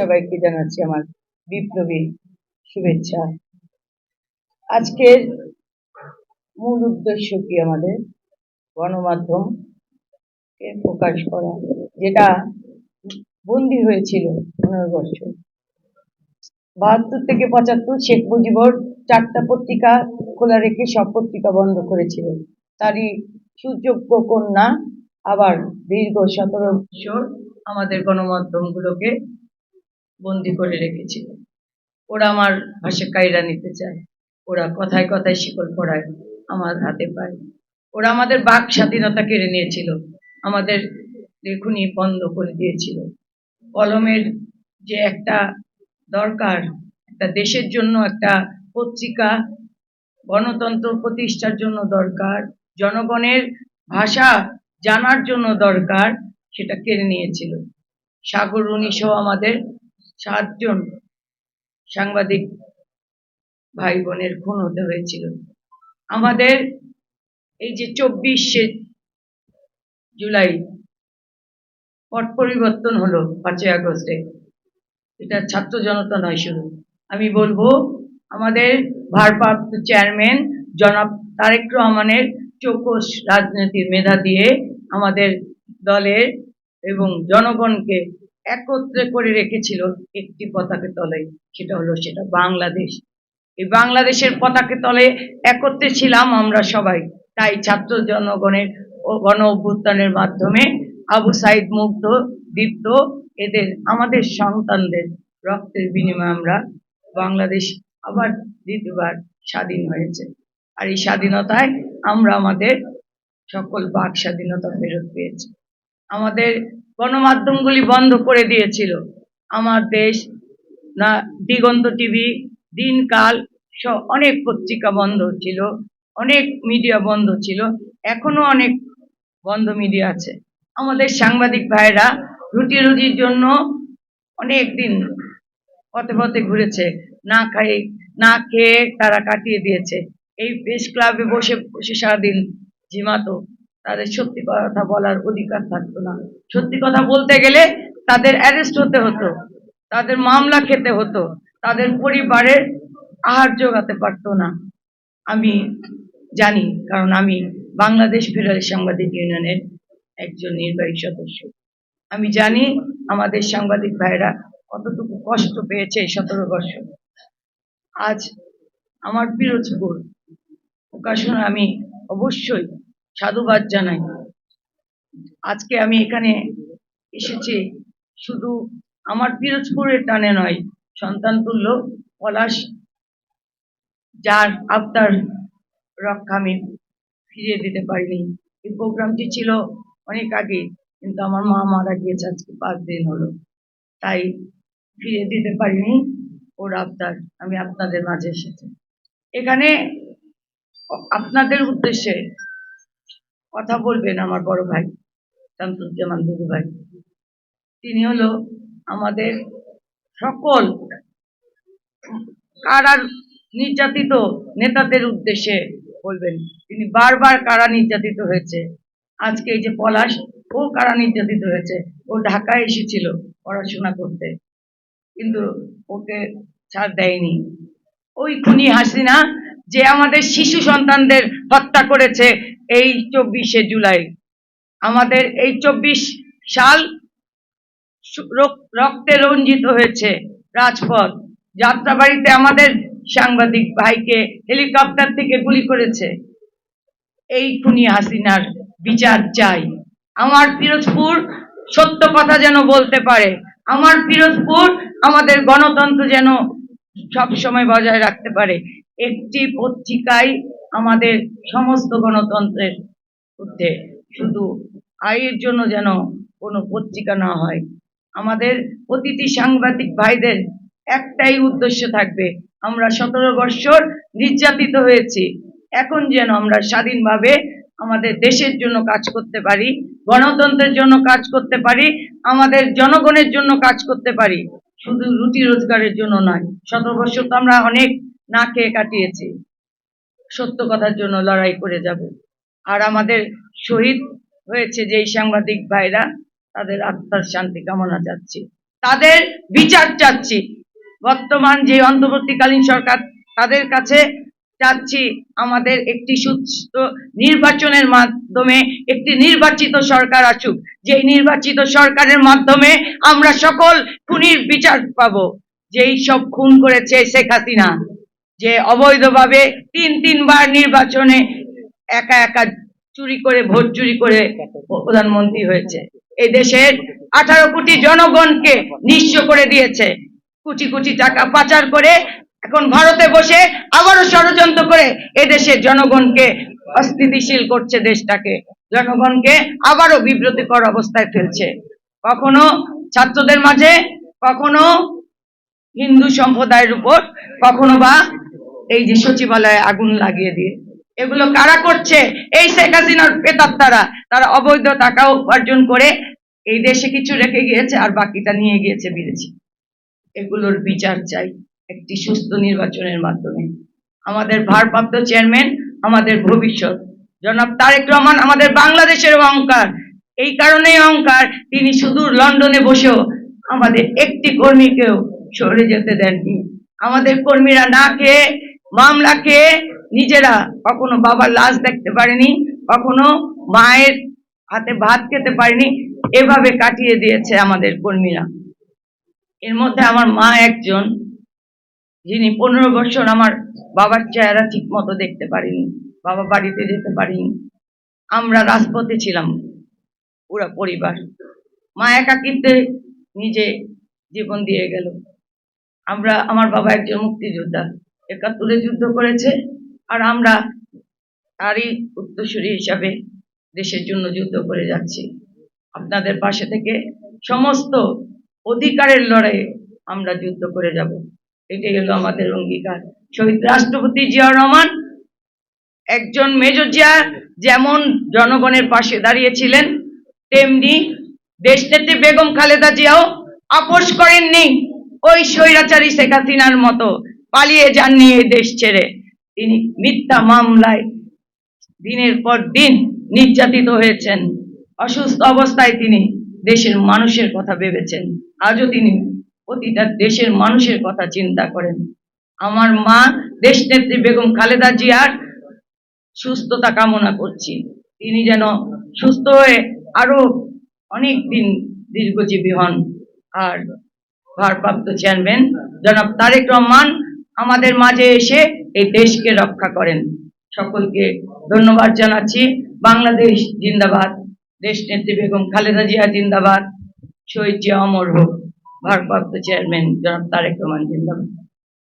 সবাইকে জানাচ্ছি আমার বিপ্লবী শুভেচ্ছা। আজকের মূল উদ্দেশ্য কি? আমাদের গণমাধ্যম প্রকাশ করা, যেটা বন্দী হয়েছিল 15 বছর। 72 থেকে 75 শেখ মুজিবর 4টা পত্রিকা খোলা রেখে সব পত্রিকা বন্ধ করেছিল। তারই সুযোগ্য কন্যা আবার দীর্ঘ 17 বছর আমাদের গণমাধ্যমগুলোকে বন্দী করে রেখেছিল। ওরা আমার ভাষা কায়রা নিতে চায়, ওরা কথায় কথায় শিকল পড়ায় আমার হাতে পায়। ওরা আমাদের বাক স্বাধীনতা কেড়ে নিয়েছিল, আমাদের লেখনী বন্ধ করে দিয়েছিল। কলমের যে একটা দরকার, একটা দেশের জন্য একটা পত্রিকা গণতন্ত্র প্রতিষ্ঠার জন্য দরকার, জনগণের ভাষা জানার জন্য দরকার, সেটা কেড়ে নিয়েছিল। সাগর রুনি সহ আমাদের 7 জন সাংবাদিক ভাই বোনের খুন হতে হয়েছিল। আমাদের এই যে 24শে জুলাই পট পরিবর্তন হলো 5ই আগস্টে, এটা ছাত্র জনতা নয় শুধু। আমি বলবো আমাদের ভারপ্রাপ্ত চেয়ারম্যান জনাব তারেক রহমানের চৌকস রাজনীতির মেধা দিয়ে আমাদের দলের এবং জনগণকে একত্রে করে রেখেছিল একটি পতাকা তলে, সেটা বাংলাদেশ। এই বাংলাদেশের পতাকা তলে একত্রে ছিলাম আমরা সবাই। তাই ছাত্র জনগণের গণ অভ্যুত্থানের মাধ্যমে আবু সাইদ মুগ্ধ, দীপ্ত, এদের আমাদের সন্তানদের রক্তের বিনিময়ে আমরা বাংলাদেশ আবার দ্বিতীয়বার স্বাধীন হয়েছে। আর এই স্বাধীনতায় আমরা আমাদের সকল বাক স্বাধীনতা ফেরত পেয়েছি। আমাদের গণমাধ্যমগুলি বন্ধ করে দিয়েছিল। আমার দেশ না, দিগন্ত টিভি, দিনকাল সব অনেক পত্রিকা বন্ধ ছিল, অনেক মিডিয়া বন্ধ ছিল, এখনো অনেক বন্ধ মিডিয়া আছে। আমাদের সাংবাদিক ভাইরা রুটির জন্য অনেক দিন পথে পথে ঘুরেছে, না খেয়ে তারা কাটিয়ে দিয়েছে। এই প্রেস ক্লাবে বসে বসে সারাদিন ঝিমাতো, তাদের সত্যি কথা বলার অধিকার থাকতো না। সত্যি কথা বলতে গেলে তাদের অ্যারেস্ট হতে হতো, তাদের মামলা খেতে হতো, তাদের পরিবারের আহার জোগাতে পারতো না। আমি জানি, কারণ আমি বাংলাদেশ ফেডারেল সাংবাদিক ইউনিয়নের একজন নির্বাহী সদস্য। আমি জানি আমাদের সাংবাদিক ভাইরা কতটুকু কষ্ট পেয়েছে 17 বছর। আজ আমার পিরোজপুর প্রকাশনা আমি অবশ্যই সাধুবাদ জানাই। আজকে আমি এখানে এসেছি শুধু আমার পিরোজপুরের টানে নয়, সন্তান তুল্য পলাশ, যার আবদার রক্ষা আমি ফিরিয়ে দিতে পারিনি। এই প্রোগ্রামটি ছিল অনেক আগে, কিন্তু আমার মা মারা গিয়েছে আজকে 5 দিন হলো, তাই ফিরিয়ে দিতে পারিনি ওর আবদার। আমি আপনাদের মাঝে এসেছি এখানে আপনাদের উদ্দেশ্যে কথা বলবেন আমার বড় ভাই শামসুজ্জামান দুদু ভাই। তিনি হলো আমাদের সকল কারার নির্যাতিত নেতাদের উদ্দেশ্যে বলবেন। তিনি বারবার কারা নির্যাতিত হয়েছে। আজকে এই যে পলাশ, ও কারা নির্যাতিত হয়েছে। ও ঢাকায় এসেছিল পড়াশোনা করতে, কিন্তু ওকে ছাড় দেয়নি ওই খুনি হাসিনা, যে আমাদের শিশু সন্তানদের হত্যা করেছে এই 24শে জুলাই। আমাদের এই 24 সাল রক্তে রঞ্জিত হয়েছে রাজপথ। যাত্রাবাড়িতে আমাদের সাংবাদিক ভাইকে হেলিকপ্টার থেকে গুলি করেছে। এই খুনি হাসিনার বিচার চাই। আমার পিরোজপুর সত্য কথা যেন বলতে পারে, আমার পিরোজপুর আমাদের গণতন্ত্র যেন সব সময় বজায় রাখতে পারে। একটি পত্রিকায় আমাদের সমস্ত গণতন্ত্রের ঊর্ধ্বে, শুধু আয়ের জন্য যেন কোনো পত্রিকা না হয়। আমাদের প্রতিটি সাংবাদিক ভাইদের একটাই উদ্দেশ্য থাকবে, আমরা 17 বছর নির্যাতিত হয়েছি, এখন যেন আমরা স্বাধীনভাবে আমাদের দেশের জন্য কাজ করতে পারি, গণতন্ত্রের জন্য কাজ করতে পারি, আমাদের জনগণের জন্য কাজ করতে পারি, শুধু রুটি রোজগারের জন্য নয়। 17 বছর তো আমরা অনেক না খেয়ে কাটিয়েছি, সত্য কথার জন্য লড়াই করে যাব। আর আমাদের শহীদ হয়েছে যেই সাংবাদিক ভাইরা, তাদের আত্মার শান্তি কামনা চাচ্ছি, তাদের বিচার চাচ্ছি। বর্তমান যে অন্তর্বর্তীকালীন সরকার, তাদের কাছে চাচ্ছি আমাদের একটি সুস্থ নির্বাচনের মাধ্যমে একটি নির্বাচিত সরকার আসুক, যে নির্বাচিত সরকারের মাধ্যমে আমরা সকল খুনির বিচার পাবো। যেই সব খুন করেছে শেখ হাসিনা, যে অবৈধভাবে তিনবার নির্বাচনে একা একা চুরি করে, ভোট চুরি করে প্রধানমন্ত্রী হয়েছে, এই দেশের 18 কোটি জনগণকে নিঃস্ব করে দিয়েছে, কোটি কোটি টাকা পাচার করে এখন ভারতে বসে আবারও ষড়যন্ত্র করে এদেশের জনগণকে অস্থিতিশীল করছে, দেশটাকে, জনগণকে আবারও বিব্রতিকর অবস্থায় ফেলছে। কখনো ছাত্রদের মাঝে, কখনো হিন্দু সম্প্রদায়ের উপর, কখনো বা এই যে সচিবালয়ে আগুন লাগিয়ে দিয়ে। এগুলো কারা করছে? এই শেখ হাসিনার প্রেতাত্মারা। তারা অবৈধ টাকা উপার্জন করে এই দেশে কিছু রেখে গিয়েছে আর বাকিটা নিয়ে গিয়েছে বিদেশে। এগুলোর বিচার চাই একটি সুস্থ নির্বাচনের মাধ্যমে। আমাদের ভারপ্রাপ্ত চেয়ারম্যান আমাদের ভবিষ্যৎ, জনাব তারেক রহমান আমাদের বাংলাদেশের অহংকার। এই কারণেই অহংকার, তিনি শুধু লন্ডনে বসেও আমাদের একটি কর্মীকেও সরে যেতে দেননি। আমাদের কর্মীরা না খেয়ে, মামলা খেয়ে, নিজেরা কখনো বাবার লাশ দেখতে পারেনি, কখনো মায়ের হাতে ভাত খেতে পারেনি, এভাবে কাটিয়ে দিয়েছে আমাদের কর্মীরা। এর মধ্যে আমার মা একজন, যিনি 15 বছর আমার বাবার চেহারা ঠিক মতো দেখতে পারিনি, বাবা বাড়িতে যেতে পারিনি। আমরা রাজপথে ছিলাম পুরো পরিবার। মা একাকিত্বে নিজে জীবন দিয়ে গেল। আমার বাবা একজন মুক্তিযোদ্ধা, 71-এ যুদ্ধ করেছে, আর আমরা তারই উত্তরসূরি হিসাবে দেশের জন্য যুদ্ধ করে যাচ্ছি। আপনাদের পাশে থেকে সমস্ত অধিকারের লড়াইয়ে আমরা যুদ্ধ করে যাব, এটাই হলো আমাদের অঙ্গীকার। শহীদ রাষ্ট্রপতি জিয়াউর রহমান একজন মেজর জিয়া যেমন জনগণের পাশে দাঁড়িয়েছিলেন, তেমনি দেশনেত্রী বেগম খালেদা জিয়াও আপোষ করেননি। ওই স্বৈরাচারী শেখ হাসিনার মতো পালিয়ে যাননি এই দেশ ছেড়ে। তিনি মিথ্যা মামলায় দিনের পর দিন নির্যাতিত হয়েছেন। অসুস্থ অবস্থায় তিনি দেশের মানুষের কথা ভেবেছেন। আজও তিনি প্রতিটা দেশের মানুষের কথা চিন্তা করেন। আমার মা দেশনেত্রী বেগম খালেদা জিয়ার সুস্থতা কামনা করছি, তিনি যেন সুস্থ হয়ে আরো অনেক দিন দীর্ঘজীবী হন। আর ভারপ্রাপ্ত চেয়ারম্যান জনাব তারেক রহমান আমাদের মাঝে এসে এই দেশকে রক্ষা করেন। সকলকে ধন্যবাদ জানাচ্ছি। বাংলাদেশ জিন্দাবাদ, দেশনেত্রী বেগম খালেদা জিয়া জিন্দাবাদ, শহীদ জিয়া অমর হোক, ভারপ্রাপ্ত চেয়ারম্যান জনাব তারেক রহমান জিন্দাবাদ।